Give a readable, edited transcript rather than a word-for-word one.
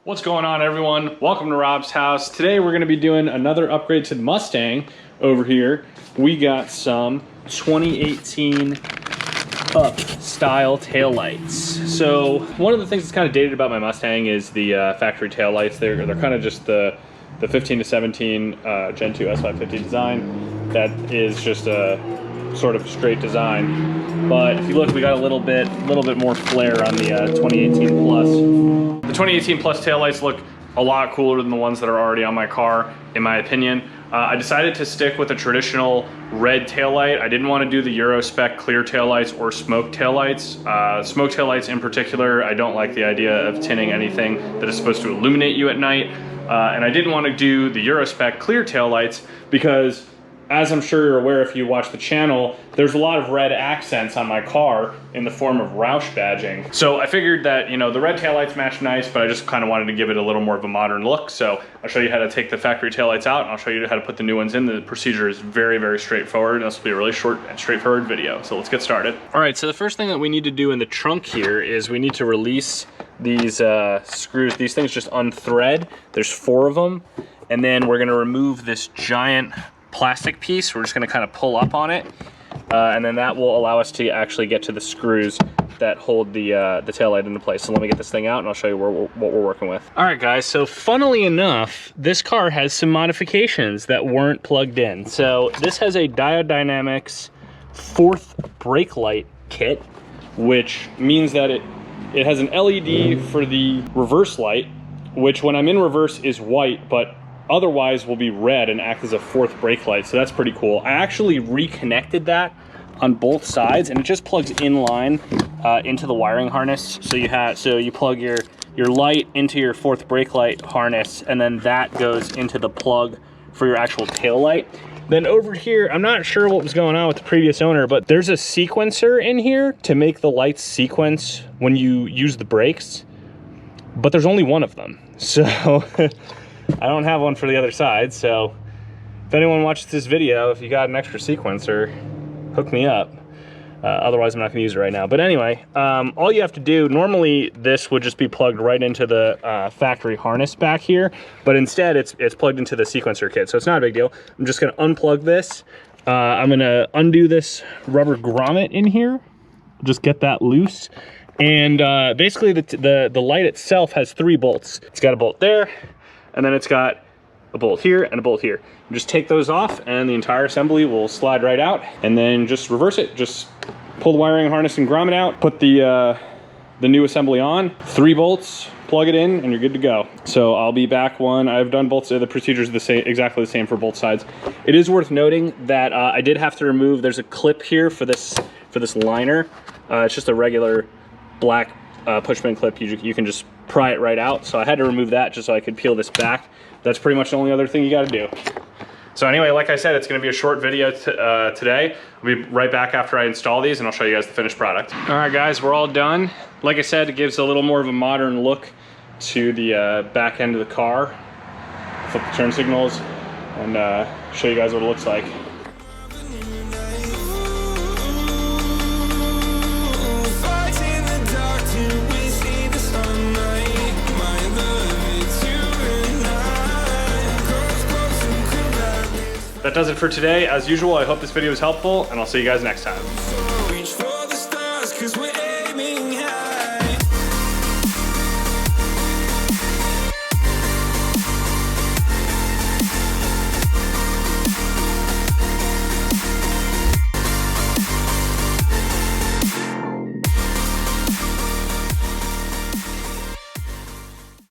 What's going on, everyone? Welcome to Rob's house. Today we're going to be doing another upgrade to the Mustang over here. We got some 2018 Up style taillights. So one of the things that's kind of dated about my Mustang is the factory taillights. They're kind of just the 15 to 17 Gen 2 S550 design. That is just a sort of straight design. But if you look, we got a little bit more flair on the 2018 Plus. The 2018 Plus taillights look a lot cooler than the ones that are already on my car, in my opinion. I decided to stick with a traditional red taillight. I didn't want to do the Euro spec clear taillights or smoke taillights. Smoke taillights in particular, I don't like the idea of tinting anything that is supposed to illuminate you at night. And I didn't want to do the Euro spec clear taillights because, as I'm sure you're aware if you watch the channel, there's a lot of red accents on my car in the form of Roush badging. So I figured that, you know, the red taillights match nice, but I just kind of wanted to give it a little more of a modern look. So I'll show you how to take the factory taillights out, and I'll show you how to put the new ones in. The procedure is very, very straightforward, and this will be a really short and straightforward video. So let's get started. All right, so the first thing that we need to do in the trunk here is we need to release these screws. These things just unthread. There's 4 of them. And then we're gonna remove this giant plastic piece. We're just going to kind of pull up on it, and then that will allow us to actually get to the screws that hold the taillight into place. So let me get this thing out and I'll show you what we're working with. All right, guys, so funnily enough, this car has some modifications that weren't plugged in. So this has a Diode Dynamics 4th brake light kit, which means that it has an LED for the reverse light, which when I'm in reverse is white, but otherwise will be red and act as a 4th brake light. So that's pretty cool. I actually reconnected that on both sides, and it just plugs in line into the wiring harness. So you plug your light into your 4th brake light harness, and then that goes into the plug for your actual tail light. Then over here, I'm not sure what was going on with the previous owner, but there's a sequencer in here to make the lights sequence when you use the brakes, but there's only one of them. So I don't have one for the other side, so if anyone watches this video, if you got an extra sequencer, hook me up. Otherwise, I'm not gonna use it right now. But anyway, all you have to do, normally this would just be plugged right into the factory harness back here, but instead it's plugged into the sequencer kit, so it's not a big deal. I'm just gonna unplug this. I'm gonna undo this rubber grommet in here, just get that loose. And basically the light itself has 3 bolts. It's got a bolt there, and then it's got a bolt here and a bolt here. You just take those off and the entire assembly will slide right out, and then just reverse it. Just pull the wiring harness and grommet out, put the new assembly on, 3 bolts, plug it in, and you're good to go. So I'll be back when I've done both. The procedures are the same, exactly the same for both sides. It is worth noting that I did have to remove, there's a clip here for this liner. It's just a regular black pushpin clip. You can just pry it right out. So I had to remove that just so I could peel this back. That's pretty much the only other thing you got to do. So anyway, like I said, it's going to be a short video today. I'll be right back after I install these, and I'll show you guys the finished product. All right, guys, we're all done. Like I said, it gives a little more of a modern look to the back end of the car. Flip the turn signals and show you guys what it looks like. That does it for today. As usual, I hope this video was helpful, and I'll see you guys next time.